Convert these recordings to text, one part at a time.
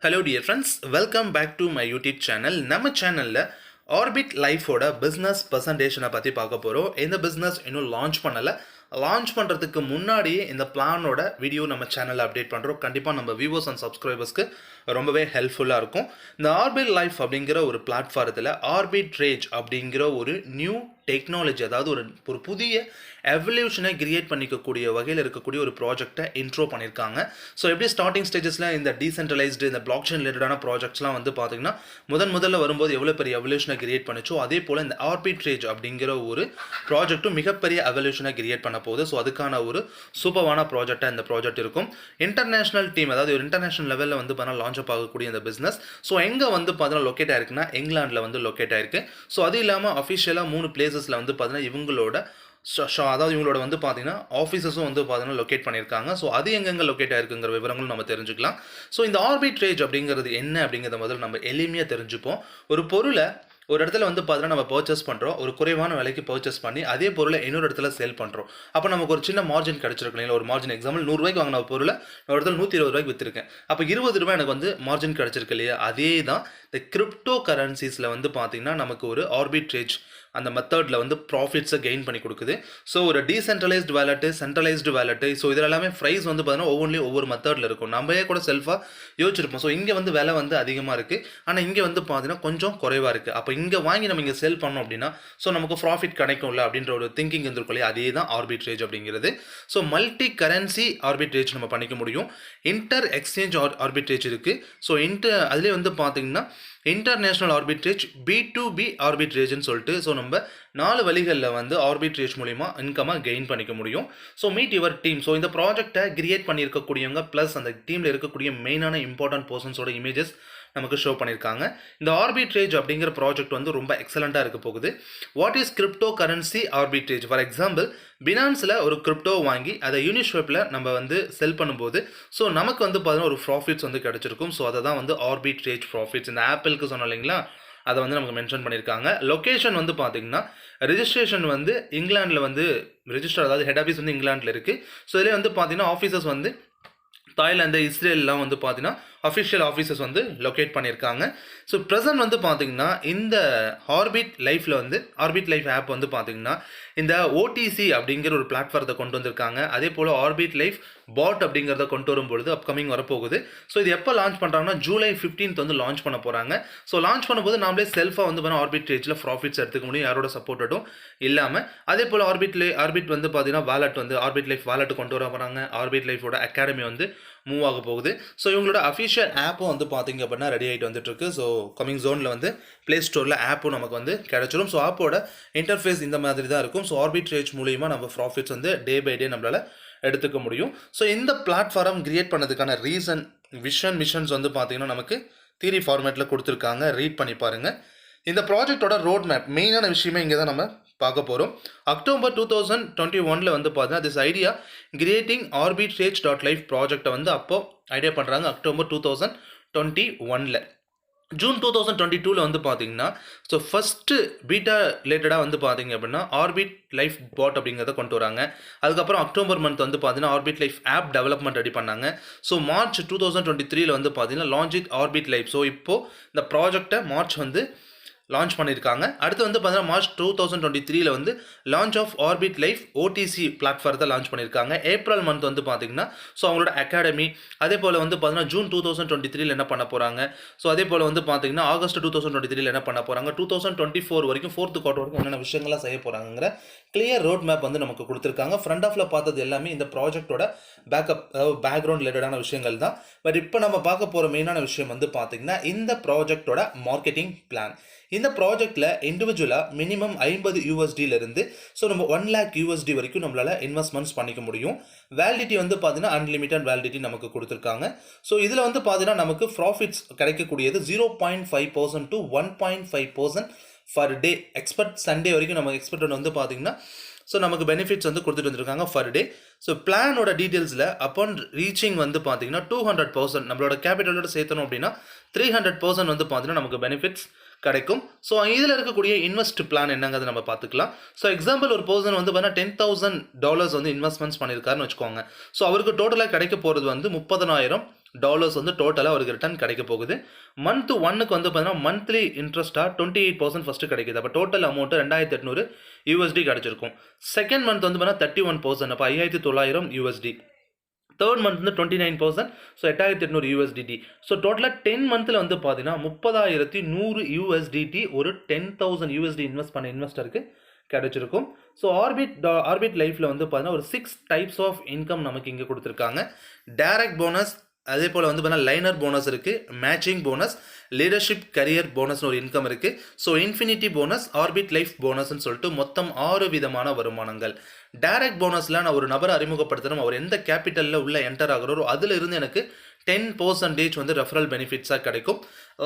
Hello dear friends, welcome back to my YouTube channel. நம்ம சேனல்ல orbit லைஃபோட business பர்சன்டேஷனை பற்றி பார்க்க போகிறோம். இந்த பிஸ்னஸ் இன்னும் லான்ச் பண்ணலை. லான்ச் பண்ணுறதுக்கு முன்னாடியே இந்த பிளானோட வீடியோ நம்ம சேனலில் அப்டேட் பண்ணுறோம். கண்டிப்பாக நம்ம வியூவர்ஸ் அண்ட் சப்ஸ்கிரைபர்ஸ்க்கு ரொம்பவே ஹெல்ப்ஃபுல்லாக இருக்கும். இந்த ஆர்பிட் லைஃப் அப்படிங்கிற ஒரு பிளாட்ஃபாரத்தில் ஆர்பிட்ரேஜ் அப்படிங்கிற ஒரு நியூ டெக்னாலஜி, அதாவது ஒரு புதிய எவல்யூஷனை கிரியேட் பண்ணிக்கக்கூடிய வகையில் இருக்கக்கூடிய ஒரு ப்ராஜெக்டை இன்ட்ரோ பண்ணியிருக்காங்க. ஸோ எப்படி ஸ்டார்டிங் ஸ்டேஜஸில் இந்த டீசென்ட்ரலைஸ்டு இந்த பிளாக் செயின் ரிலேட்டடான ப்ராஜெக்ட்ஸ்லாம் வந்து பார்த்தீங்கன்னா முதல்ல வரும்போது எவ்வளோ பெரிய எவல்யூஷனை கிரியேட் பண்ணிச்சோ, அதே போல் இந்த ஆர்பிட்ரேஜ் அப்படிங்கிற ஒரு ப்ராஜெக்ட்டும் மிகப்பெரிய எவல்யூஷனை கிரியேட் பண்ண போகுது. ஸோ அதுக்கான ஒரு சூப்பரான ப்ராஜெக்டாக இந்த ப்ராஜெக்ட் இருக்கும். இன்டர்நேஷனல் டீம், அதாவது ஒரு இன்டர்நேஷனல் லெவலில் வந்து பார்த்தீங்கன்னா லான்ச் அப் ஆகக்கூடிய இந்த பிஸ்னஸ் ஸோ எங்கே வந்து பார்த்தீங்கன்னா லொக்கேட் ஆயிருக்குன்னா இங்கிலாண்டில் வந்து லொக்கேட் ஆயிருக்கு. ஸோ அது இல்லாமல் அஃபிஷியலாக 3 பிளேசஸில் வந்து பார்த்தீங்கன்னா இவங்களோட அதாவது இவங்களோட வந்து பார்த்தீங்கன்னா ஆஃபீஸஸும் வந்து பார்த்தீங்கன்னா லொக்கேட் பண்ணியிருக்காங்க. ஸோ அது எங்கெங்கே லொக்கேட் ஆயிருக்குங்கிற விவரங்களும் நம்ம தெரிஞ்சுக்கலாம். ஸோ இந்த ஆர்பிட்ரேஜ் அப்படிங்கிறது என்ன அப்படிங்கிறத முதல்ல நம்ம எளிமையாக தெரிஞ்சுப்போம். ஒரு பொருளை ஒரு இடத்துல வந்து பார்த்தீங்கன்னா நம்ம பர்ச்சேஸ் பண்ணுறோம், ஒரு குறைவான விலைக்கு பர்ச்சேஸ் பண்ணி அதே பொருளை இன்னொரு இடத்துல சேல் பண்ணுறோம். அப்போ நமக்கு ஒரு சின்ன மார்ஜின் கிடச்சிருக்கும் இல்லைங்களா? ஒரு மார்ஜின் எக்ஸாம்பிள் 100 ரூபாய்க்கு வாங்கின பொருளை ஒரு இடத்துல 120 ரூபாய்க்கு விற்றுருக்கேன். அப்போ 20 ரூபாய் எனக்கு வந்து மார்ஜின் கிடச்சிருக்கு இல்லையா? அதே தான் இந்த கிரிப்டோ கரன்சிஸில் வந்து பார்த்தீங்கன்னா நமக்கு ஒரு ஆர்பிட்ரேஜ் அந்த மெத்தடில் வந்து ப்ராஃபிட்ஸை கெயின் பண்ணி கொடுக்குது. ஸோ ஒரு டீசென்ட்ரலைஸ்டு வேலெட்டு, சென்ட்ரலைஸ்டு வேலெட்டு, ஸோ இதில் எல்லாமே ப்ரைஸ் வந்து பார்த்தீங்கன்னா ஒவ்வொரு மெத்தடில் இருக்கும். நம்மளே கூட செல்ஃபாக யோசிச்சிருப்போம். ஸோ இங்கே வந்து விலை வந்து அதிகமாக இருக்குது, ஆனால் இங்கே வந்து பார்த்தீங்கன்னா கொஞ்சம் குறைவாக இருக்குது. அப்போ இங்கே வாங்கி நம்ம இங்கே செல் பண்ணோம் அப்படின்னா ஸோ நமக்கு ப்ராஃபிட் கிடைக்கும்ல அப்படின்ற ஒரு திங்கிங் இருந்திருக்கும் இல்லையா? அதே தான் ஆர்பிட்ரேஜ் அப்படிங்கிறது. ஸோ மல்டி கரன்சி ஆர்பிட்ரேஜ் நம்ம பண்ணிக்க முடியும். இன்டர் எக்ஸ்சேஞ்ச் ஆர்பிட்ரேஜ் இருக்குது. ஸோ அதுலேயே வந்து பார்த்தீங்கன்னா இன்டர்நேஷ்னல் ஆர்பிட்ரேஜ், B2B ஆர்பிட்ரேஜ்னு சொல்லிட்டு ஸோ நம்ம 4 வழிகளில் வந்து ஆர்பிட்ரேஜ் மூலிமா இன்கமாக கெயின் பண்ணிக்க முடியும். So meet your team. So இந்த ப்ராஜெக்டை கிரியேட் பண்ணியிருக்கக்கூடியவங்க ப்ளஸ் அந்த டீமில் இருக்கக்கூடிய மெயினான இம்பார்ட்டன்ட் பர்சன்ஸோட இமேஜஸ் நமக்கு ஷோ பண்ணியிருக்காங்க. இந்த ஆர்பிட்ரேஜ் அப்படிங்கிற ப்ராஜெக்ட் வந்து ரொம்ப எக்ஸலண்ட்டாக இருக்க போகுது. What is crypto currency arbitrage? For example பினான்ஸில் ஒரு கிரிப்டோ வாங்கி அதை யூனிஸ்வெப்பில் நம்ம வந்து செல் பண்ணும்போது ஸோ நமக்கு வந்து பார்த்தீங்கன்னா ஒரு ப்ராஃபிட்ஸ் வந்து கிடச்சிருக்கும். ஸோ அதை தான் வந்து ஆர்பிட்ரேஜ் ப்ராஃபிட்ஸ். இந்த ஆப்பிளுக்கு சொன்னோம் இல்லைங்களா, அதை வந்து நமக்கு மென்ஷன் பண்ணியிருக்காங்க. லொக்கேஷன் வந்து பார்த்தீங்கன்னா ரெஜிஸ்ட்ரேஷன் வந்து இங்கிலாண்டில் வந்து ரெஜிஸ்டர், அதாவது ஹெட் ஆஃபீஸ் வந்து இங்கிலாண்டில் இருக்குது. ஸோ இதில் வந்து பார்த்தீங்கன்னா ஆஃபீஸர்ஸ் வந்து தாய்லாந்து, இஸ்ரேல்லாம் வந்து பார்த்தீங்கன்னா அஃபிஷியல் ஆஃபீஸர்ஸ் வந்து லொக்கேட் பண்ணியிருக்காங்க. ஸோ ப்ரெசன்ட் வந்து பார்த்தீங்கன்னா இந்த ஆர்பிட் லைஃப்பில் வந்து ஆர்பிட் லைஃப் ஆப் வந்து பார்த்தீங்கன்னா இந்த ஓடிசி அப்படிங்கிற ஒரு பிளாட்ஃபார்த்தை கொண்டு வந்திருக்காங்க. அதே போல் ஆர்பிட் லைஃப் பாட் அப்படிங்கிறத கொண்டு வரும்பொழுது அப்கமிங் வரப்போகுது. ஸோ இது எப்போ லான்ச் பண்ணுறாங்கன்னா ஜூலை 15th வந்து லான்ச் பண்ண போகிறாங்க. ஸோ லான்ச் பண்ணும்போது நாமளே செல்ஃபாக வந்து பார்த்தீங்கன்னா ஆர்பிட்ரேஜில் ப்ராஃபிட்ஸ் எடுத்துக்க முடியும், யாரோட சப்போர்ட்டும் இல்லாமல். அதே போல் ஆர்பிட் வந்து பார்த்தீங்கன்னா வாலெட் வந்து ஆர்பிட் லைஃப் வாலெட் கொண்டு வர போகிறாங்க. ஆர்பிட் லைஃபோட அகாடமி வந்து மூவ் ஆக போகுது. ஸோ இவங்களோட அஃபிஷியல் ஆப்பும் வந்து பார்த்தீங்க அப்படின்னா ரெடி ஆகிட்டு வந்துட்டுருக்கு. ஸோ கமிங் ஜோனில் வந்து ப்ளே ஸ்டோரில் ஆப்பும் நமக்கு வந்து கிடச்சிடும். ஸோ ஆப்போட இன்டர்ஃபேஸ் இந்த மாதிரி தான் இருக்கும். ஸோ ஆர்பிட்ரேஜ் மூலிமா நம்ம ப்ராஃபிட்ஸ் வந்து டே பை டே நம்மளால் எடுத்துக்க முடியும். ஸோ இந்த பிளாட்ஃபார்ம் கிரியேட் பண்ணதுக்கான ரீசன், மிஷன்ஸ் வந்து பார்த்தீங்கன்னா நமக்கு தியரி ஃபார்மேட்டில் கொடுத்துருக்காங்க. ரீட் பண்ணி பாருங்கள். இந்த ப்ராஜெக்டோட ரோட் மேப் மெயினான விஷயமே இங்கே தான் நம்ம பார்க்க போகிறோம். அக்டோபர் 2021 வந்து பார்த்தீங்கன்னா திஸ் ஐடியா கிரியேட்டிங் ARBITRAGE.LIFE ப்ராஜெக்டை வந்து அப்போ ஐடியா பண்ணுறாங்க அக்டோபர் 2021. ஜூன் 2022 வந்து பார்த்தீங்கன்னா ஸோ ஃபஸ்ட்டு பீட்டா ரிலேட்டடாக வந்து பார்த்தீங்க அப்படின்னா ஆர்பிட் லைஃப் பாட் அப்படிங்கிறத கொண்டு வராங்க. அதுக்கப்புறம் அக்டோபர் மந்த் வந்து பார்த்தீங்கன்னா orbit life app development ready பண்ணாங்க. ஸோ மார்ச் 2023 வந்து பார்த்தீங்கன்னா லான்ச் ஆர்பிட் லைஃப். ஸோ இப்போது இந்த ப்ராஜெக்டை மார்ச் வந்து லான்ச் பண்ணியிருக்காங்க. அடுத்து வந்து பார்த்தீங்கன்னா மார்ச் 2023 வந்து லான்ச் ஆஃப் ஆர்பிட் லைஃப் ஓடிசி பிளாட்ஃபார்த்தை லான்ச் பண்ணியிருக்காங்க. ஏப்ரல் மந்த் வந்து பார்த்தீங்கன்னா ஸோ அவங்களோட அகாடமி, அதே போல் வந்து பார்த்தீங்கன்னா ஜூன் 2023 என்ன பண்ண போகிறாங்க. ஸோ அதே போல் வந்து பார்த்தீங்கன்னா ஆகஸ்ட் 2023 என்ன பண்ண போகிறாங்க. 2024 வரைக்கும் 4th குவார்ட்டர் வரைக்கும் என்னென்ன விஷயங்கள்லாம் செய்ய போகிறாங்கிற கிளியர் ரோட் மேப் வந்து நமக்கு கொடுத்துருக்காங்க. ஃப்ரண்ட் ஆஃபில் பார்த்தது எல்லாமே இந்த ப்ராஜெக்டோட பேக்ரவுண்ட் ரிலேட்டடான விஷயங்கள் தான். பட் இப்போ நம்ம பார்க்க போகிற மெயினான விஷயம் வந்து பார்த்தீங்கன்னா இந்த ப்ராஜெக்டோட மார்க்கெட்டிங் பிளான். இந்த ப்ராஜெக்டில் இண்டிவிஜுவலாக மினிமம் $50 ஸோ நம்ம $1,00,000 வரைக்கும் நம்மளால் இன்வெஸ்ட்மெண்ட்ஸ் பண்ணிக்க முடியும். வேலிடிட்டி வந்து பார்த்தீங்கன்னா அன்லிமிட்டட் வேலிடிட்டி நமக்கு கொடுத்துருக்காங்க. ஸோ இதில் வந்து பார்த்தீங்கன்னா நமக்கு ப்ராஃபிட்ஸ் கிடைக்கக்கூடியது 0.5% to 1.5% per day. Expect Sunday வரைக்கும் நம்ம எக்ஸ்பெக்ட் வந்து பார்த்தீங்கன்னா ஸோ நமக்கு பெனிஃபிட்ஸ் வந்து கொடுத்துட்டு வந்துருக்காங்க ஃபர் டே. ஸோ பிளானோட டீட்டெயில்ஸில் அப்பான் ரீச்சிங் வந்து பார்த்தீங்கன்னா 200% நம்மளோட கேபிட்டலோட சேர்த்தணும் அப்படின்னா 300% வந்து பார்த்தீங்கன்னா நமக்கு பெனிஃபிட்ஸ் கிடைக்கும். ஸோ இதில் இருக்கக்கூடிய இன்வெஸ்ட் பிளான் என்னங்கிறத நம்ம பார்த்துக்கலாம். ஸோ எக்ஸாம்பிள் ஒரு பர்சன் வந்து பார்த்தீங்கன்னா $10,000 வந்து இன்வெஸ்ட்மெண்ட்ஸ் பண்ணியிருக்காருன்னு வச்சுக்கோங்க. ஸோ அவருக்கு டோட்டலாக கிடைக்க போகிறது வந்து 30,000 டாலர்ஸ் வந்து டோட்டலாக அவருக்கு ரிட்டர்ன் கிடைக்க போகுது. மந்த் 1க்கு வந்து பார்த்தீங்கன்னா மந்த்லி இன்ட்ரெஸ்ட்டாக 28% ஃபஸ்ட்டு கிடைக்குது. அப்போ டோட்டல் அமௌண்ட்டு $2800 கிடைச்சிருக்கும். செகண்ட் மந்த் வந்து பார்த்தீங்கன்னா 31%, அப்போ $5900. தேர்ட் மந்த் வந்து 29%, ஸோ $8800. ஸோ டோட்டலாக 10 மந்த்தில் வந்து பார்த்தீங்கன்னா $30,100 ஒரு $10,000 இன்வெஸ்ட் பண்ண இன்வெஸ்டருக்கு கிடைச்சிருக்கும். ஸோ ஆர்பிட் லைஃப்பில் வந்து பார்த்தீங்கன்னா ஒரு 6 டைப்ஸ் ஆஃப் இன்கம் நமக்கு இங்கே கொடுத்துருக்காங்க. டைரக்ட் போனஸ், அதே போல் வந்து பார்த்தீங்கன்னா லைனர் போனஸ் இருக்குது, மேட்சிங் போனஸ், லீடர்ஷிப் கரியர் போனஸ்னு ஒரு இன்கம் இருக்குது. So infinity bonus, orbit life போனஸ்ன்னு சொல்லிட்டு மொத்தம் 6 விதமான வருமானங்கள். டைரக்ட் போனஸில் நான் ஒரு நபரை அறிமுகப்படுத்தணும், அவர் எந்த கேபிட்டலில் உள்ள என்டர் ஆகிறோரோ அதில் இருந்து எனக்கு 10% வந்து ரெஃபரல் பெனிஃபிட்ஸாக கிடைக்கும்.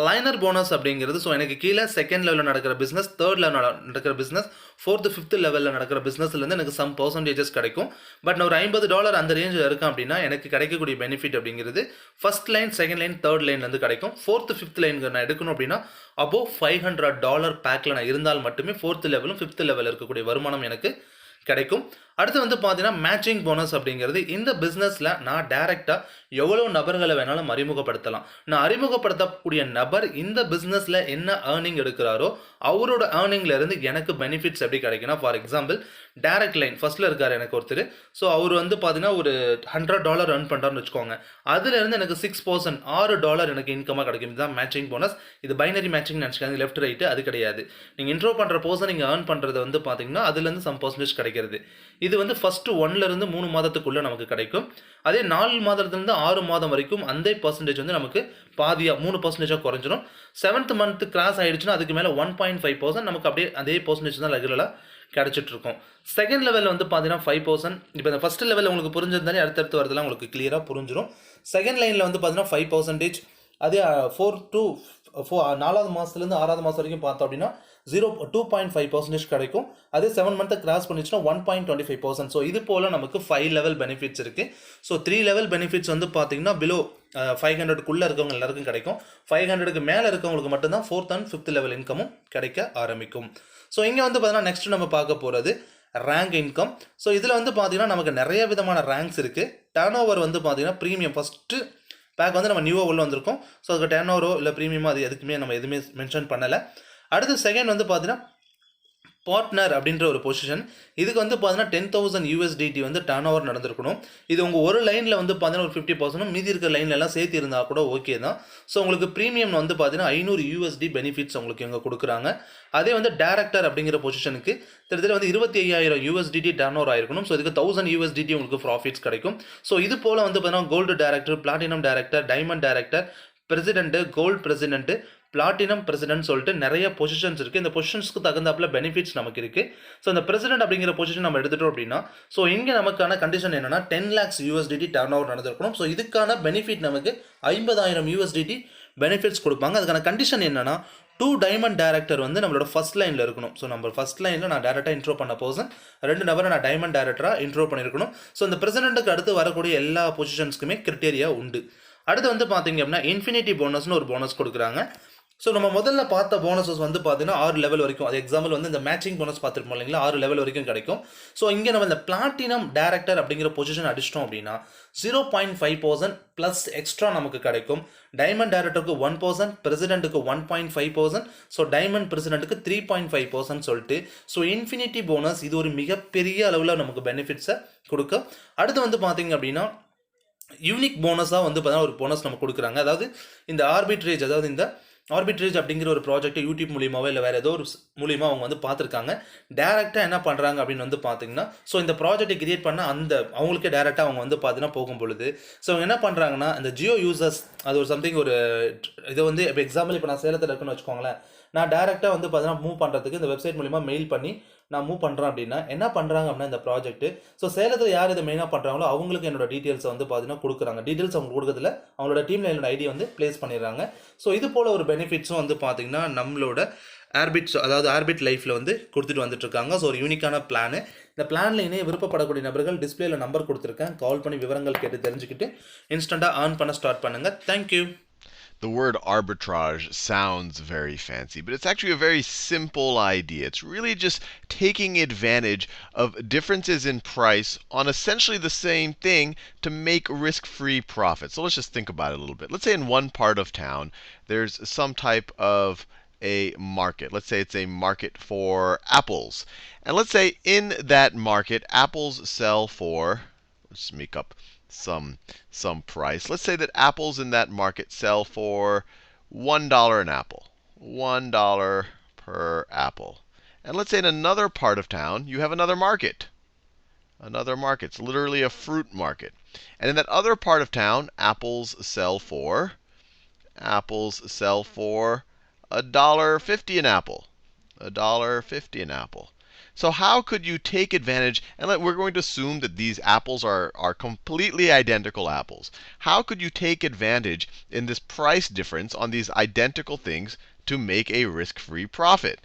லைனர் போனஸ் அப்படிங்கிறது, ஸோ எனக்கு கீழே செகண்ட் லெவலில் நடக்கிற பிஸ்னஸ், தேர்ட் லெவலில் நடக்கிற பிஸ்னஸ், ஃபோர்த்து ஃபிஃப்த் லெவலில் நடக்கிற பிஸ்னஸ்லேருந்து எனக்கு சம் பர்சன்டேஜஸ் கிடைக்கும். பட் நான் ஒரு $50 அந்த ரேஞ்சில் இருக்கேன் அப்படின்னா எனக்கு கிடைக்கக்கூடிய பெனிஃபிட் அப்படிங்கிறது first line, second line, third லைன்லேருந்து கிடைக்கும். ஃபோர்த்து ஃபிஃப்த் லைன் நான் எடுக்கணும் அப்படின்னா அபோவ் $500 பேக்கில் நான் இருந்தால் மட்டுமே ஃபோர்த் லெவலும் ஃபிஃப்த் லெவலில் இருக்கக்கூடிய வருமானம் எனக்கு கிடைக்கும். அடுத்து வந்து பார்த்தீங்கன்னா மேட்சிங் போனஸ் அப்படிங்கிறது, இந்த பிஸ்னஸில் நான் டைரெக்டாக எவ்வளோ நபர்களை வேணாலும் அறிமுகப்படுத்தலாம். நான் அறிமுகப்படுத்தக்கூடிய நபர் இந்த பிஸ்னஸில் என்ன ஏர்னிங் எடுக்கிறாரோ அவரோட ஏர்னிங்லேருந்து எனக்கு பெனிஃபிட்ஸ் எப்படி கிடைக்குன்னா, ஃபார் எக்ஸாம்பிள் டைரக்ட் லைன் ஃபர்ஸ்ட்டில் இருக்கார் எனக்கு ஒருத்தர். ஸோ அவர் வந்து பார்த்தீங்கன்னா ஒரு $100 ஏர்ன் பண்ணுறாருன்னு வச்சுக்கோங்க. அதுலேருந்து எனக்கு 6% $6 எனக்கு இன்கமாக கிடைக்கும். இதுதான் மேட்சிங் போனஸ். இது பைனரி மேட்சிங் நினச்சிக்காங்க, லெஃப்ட் ரைட்டு, அது கிடையாது. நீங்கள் இன்ட்ரோ பண்ணுற பர்சன் நீங்கள் ஏர்ன் பண்ணுறது வந்து பார்த்தீங்கன்னா அதுலேருந்து சம் பர்சன்டேஜ் கிடைக்கிறது. இது வந்து ஃபஸ்ட்டு 1லேருந்து 3 மாதத்துக்குள்ளே நமக்கு கிடைக்கும். அதே 4 மாதத்துலேருந்து 6 மாதம் வரைக்கும் அந்த பர்சன்டேஜ் வந்து நமக்கு பாதியாக 3% குறைஞ்சிடும். 7th மந்த் கிராஸ் ஆகிடுச்சுன்னா அதுக்கு மேலே 1.5% நமக்கு அப்படியே அதே பர்சன்டேஜ் தான் ரெகுலராக கிடைச்சிட்ருக்கும். செகண்ட் லெவலில் வந்து பார்த்தீங்கன்னா 5%. இப்போ இந்த ஃபஸ்ட் லெவலில் உங்களுக்கு புரிஞ்சிருந்தாலே அடுத்தடுத்து வரதெல்லாம் உங்களுக்கு கிளியராக புரிஞ்சிடும். செகண்ட் லைனில் வந்து பார்த்தீங்கன்னா 5%. அதே 4வது மாதத்துலேருந்து 6வது மாதம் வரைக்கும் பார்த்தோம் அப்படின்னா 2.5% கிடைக்கும். அதே 7 மந்த்தை கிராஸ் பண்ணிச்சுன்னா 1.25%. ஸோ இது போல் நமக்கு 5 லெவல் பெனிஃபிட்ஸ் இருக்குது. ஸோ 3 லெவல் பெனிஃபிட்ஸ் வந்து பார்த்தீங்கன்னா பிலோ 500க்குள்ளே இருக்கவங்க எல்லாருக்கும் கிடைக்கும். 500க்கு மேலே இருக்கவங்களுக்கு மட்டும்தான் 4th and 5th லெவல் இன்கமும் கிடைக்க ஆரம்பிக்கும். ஸோ இங்கே வந்து பார்த்தீங்கன்னா நெக்ஸ்ட் நம்ம பார்க்க போகிறது ரேங்க் இன்கம். ஸோ இதில் வந்து பார்த்தீங்கன்னா நமக்கு நிறைய விதமான ரேங்க்ஸ் இருக்குது. டர்ன் ஓவர் வந்து பார்த்தீங்கன்னா ப்ரீமியம் ஃபஸ்ட்டு பேக் வந்து நம்ம நியூவாக உள்ள வந்திருக்கோம். ஸோ அதுக்கு டர்ன் ஓவரோ இல்லை ப்ரீமியமோ அது எதுக்குமே நம்ம எதுவுமே மென்ஷன் பண்ணலை. அடுத்து செகண்ட் வந்து பார்த்தீங்கன்னா பார்ட்னர் அப்படின்ற ஒரு பொசிஷன். இதுக்கு வந்து பார்த்தீங்கன்னா $10,000 வந்து டர்ன் ஓவர் நடந்திருக்கணும். இது உங்கள் ஒரு லைனில் வந்து பார்த்தீங்கன்னா ஒரு 50%, மீதி இருக்கிற லைன்லலாம் சேர்த்து இருந்தால் கூட ஓகே தான். ஸோ உங்களுக்கு ப்ரீமியம் வந்து பார்த்தீங்கன்னா $500 பெனிஃபிட்ஸ் உங்களுக்கு இங்கே கொடுக்குறாங்க. அதே வந்து டேரக்டர் அப்படிங்கிற பொசிஷனுக்கு கிட்டத்தட்ட வந்து $25,000 டர்ன் ஓவர் ஆயிருக்கணும். ஸோ இதுக்கு $1,000 உங்களுக்கு ப்ராஃபிட்ஸ் கிடைக்கும். ஸோ இது போல் வந்து பார்த்தீங்கன்னா gold director, platinum director, diamond director, president, gold president, platinum president சொல்லிட்டு நிறைய பொசிஷன்ஸ் இருக்குது. இந்த பொசிஷன்ஸ்க்கு தகுந்தாப்பில் பெனிஃபிட்ஸ் நமக்கு இருக்குது. ஸோ இந்த பிரசிடென்ட் அப்படிங்கிற பொசிஷன் நம்ம எடுத்துட்டோம் அப்படின்னா ஸோ இங்கே நமக்கான கண்டிஷன் என்னென்னா $10 lakhs டர்ன் ஓவர் நடந்திருக்கணும். ஸோ இதுக்கான பெனிஃபிட் நமக்கு $50,000 பெனிஃபிட்ஸ் கொடுப்பாங்க. அதுக்கான கண்டிஷன் என்னென்னா 2 டைமண்ட் டேரக்டர் வந்து நம்மளோட ஃபஸ்ட் லைனில் இருக்கணும். ஸோ நம்ம ஃபஸ்ட் லைனில் நான் டேரெக்டாக இன்ட்ரோ பண்ண பர்சன் 2 நபரை நான் டைமண்ட் டேரக்டராக இன்ட்ரோ பண்ணியிருக்கணும். ஸோ இந்த பிரசிடென்ட்டுக்கு அடுத்து வரக்கூடிய எல்லா பொசிஷன்ஸ்க்குமே கிரிட்டேரியா உண்டு. அடுத்து வந்து பார்த்தீங்க அப்படின்னா இன்ஃபினிட்டி போனஸ்னு ஒரு போனஸ் கொடுக்குறாங்க. ஸோ நம்ம முதல்ல பார்த்த போனஸஸ் வந்து பார்த்தீங்கன்னா 6 லெவல் வரைக்கும், அது எக்ஸாம்பிள் வந்து இந்த மேட்சிங் போனஸ் பார்த்துருப்போம் இல்லைங்களா, 6 லெவல் வரைக்கும் கிடைக்கும். ஸோ இங்கே நம்ம இந்த பிளாட்டினம் டேரக்டர் அப்படிங்கிற பொசிஷன் அடிச்சிட்டோம் அப்படின்னா 0.5% ப்ளஸ் எக்ஸ்ட்ரா நமக்கு கிடைக்கும். டைமண்ட் டேரக்டருக்கு 1%, பிரசிடென்ட்டுக்கு 1.5%, ஸோ டைமண்ட் பிரசிடென்ட்டுக்கு 3.5% சொல்லிட்டு ஸோ இன்ஃபினிட்டி போனஸ் இது ஒரு மிகப்பெரிய அளவில் நமக்கு பெனிஃபிட்ஸை கொடுக்கும். அடுத்து வந்து பார்த்தீங்க அப்படின்னா யூனிக் போனஸாக வந்து பார்த்தீங்கன்னா ஒரு போனஸ் நம்ம கொடுக்குறாங்க. அதாவது இந்த ஆர்பிட்ரேஜ், அதாவது இந்த ஆர்பிட்ரேஜ் அப்படிங்கிற ஒரு ப்ராஜெக்ட்டை யூடியூப் மூலியமாவோ இல்லை வேறு ஏதோ ஒரு மூலியமாக அவங்க வந்து பார்த்துருக்காங்க. டேரெக்டாக என்ன பண்ணுறாங்க அப்படின்னு வந்து பார்த்தீங்கன்னா ஸோ இந்த ப்ராஜெக்ட்டை கிரியேட் பண்ண அந்த அவங்களுக்கே டேரெக்டாக அவங்க வந்து பார்த்தீங்கன்னா போகும் பொழுது ஸோ அவங்க என்ன பண்ணுறாங்கன்னா இந்த ஜியோ யூசர்ஸ் அது ஒரு சம்திங் ஒரு இதை வந்து இப்போ எக்ஸாம்பிள் இப்போ நான் சேலத்தில் இருக்குன்னு வச்சுக்கோங்களேன், நான் டேரெக்டாக வந்து பார்த்தீங்கன்னா மூவ் பண்ணுறதுக்கு இந்த வெப்சைட் மூலிமா மெயில் பண்ணி நான் மூவ் பண்ணுறேன் அப்படின்னா என்ன பண்ணுறாங்க அப்படின்னா இந்த ப்ராஜெக்ட்டு ஸோ சேலத்தில் யார் இதை மெயினாக பண்ணுறாங்களோ அவங்களுக்கு என்னோட டீட்டெயில்ஸை வந்து பார்த்தீங்கன்னா கொடுக்குறாங்க. டீட்டெயில்ஸ் அவங்க கொடுக்கறதுல அவங்களோட டீமில் என்னோட ஐடி வந்து ப்ளேஸ் பண்ணிடுறாங்க. ஸோ இது போல் ஒரு பெனிஃபிட்ஸும் வந்து பார்த்தீங்கன்னா நம்மளோட ஆர்பிட்ஸ் அதாவது ஆர்பிட் லைஃப்பில் வந்து கொடுத்துட்டு வந்துட்டுருக்காங்க. ஸோ ஒரு யூனிக்கான பிளானு. இந்த பிளானில் இணைய விருப்பப்படக்கூடிய நபர்கள் டிஸ்பிளேல நம்பர் கொடுத்துருக்கேன், கால் பண்ணி விவரங்கள் கேட்டு தெரிஞ்சுக்கிட்டு இன்ஸ்டண்ட்டாக ஏர்ன் பண்ண ஸ்டார்ட் பண்ணுங்கள். Thank you. The word arbitrage sounds very fancy, but it's actually a very simple idea. It's really just taking advantage of differences in price on essentially the same thing to make risk-free profit. So let's just think about it a little bit. Let's say in one part of town, there's some type of a market. Let's say it's a market for apples. And let's say in that market, apples sell for, let's make up some price. Let's say that apples in that market sell for $1 an apple. $1 per apple. And let's say in another part of town, you have another market. Another market. It's literally a fruit market. And in that other part of town, apples sell for $1.50 an apple. $1.50 an apple. So how could you take advantage, and we're going to assume that these apples are completely identical apples. How could you take advantage in this price difference on these identical things to make a risk-free profit?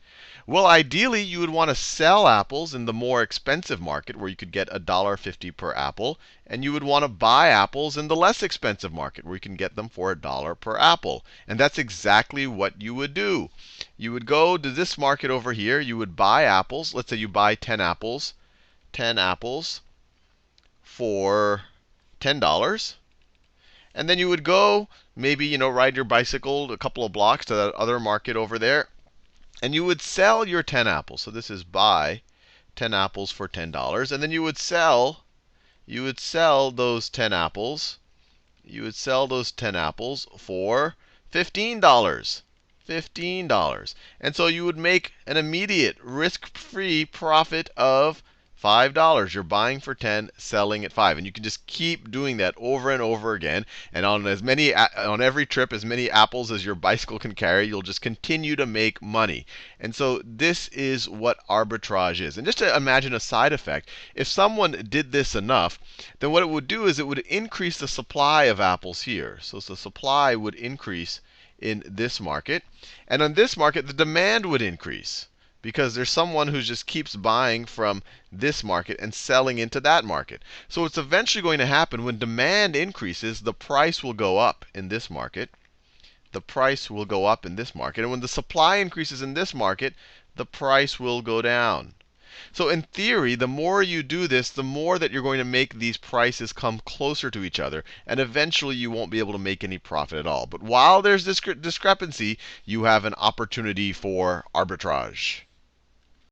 Well, ideally, you would want to sell apples in the more expensive market where you could get $1.50 per apple. And you would want to buy apples in the less expensive market where you can get them for $1 per apple. And that's exactly what you would do. You would go to this market over here. You would buy apples. Let's say you buy 10 apples. 10 apples for $10. And then you would go, maybe, ride your bicycle a couple of blocks to that other market over there. And you would sell your 10 apples. So this is buy 10 apples for $10. And then you would sell those 10 apples. You would sell those 10 apples for $15. $15. And so you would make an immediate risk-free profit of $5. You're buying for 10, selling at 5. And you can just keep doing that over and over again. And on every trip, as many apples as your bicycle can carry, you'll just continue to make money. And so this is what arbitrage is. And just to imagine a side effect, if someone did this enough, then what it would do is it would increase the supply of apples here. So the supply would increase in this market. And on this market, the demand would increase, because there's someone who just keeps buying from this market and selling into that market. So what's eventually going to happen, when demand increases, the price will go up in this market. The price will go up in this market. And when the supply increases in this market, the price will go down. So in theory, the more you do this, the more that you're going to make these prices come closer to each other. And eventually, you won't be able to make any profit at all. But while there's this discrepancy, you have an opportunity for arbitrage.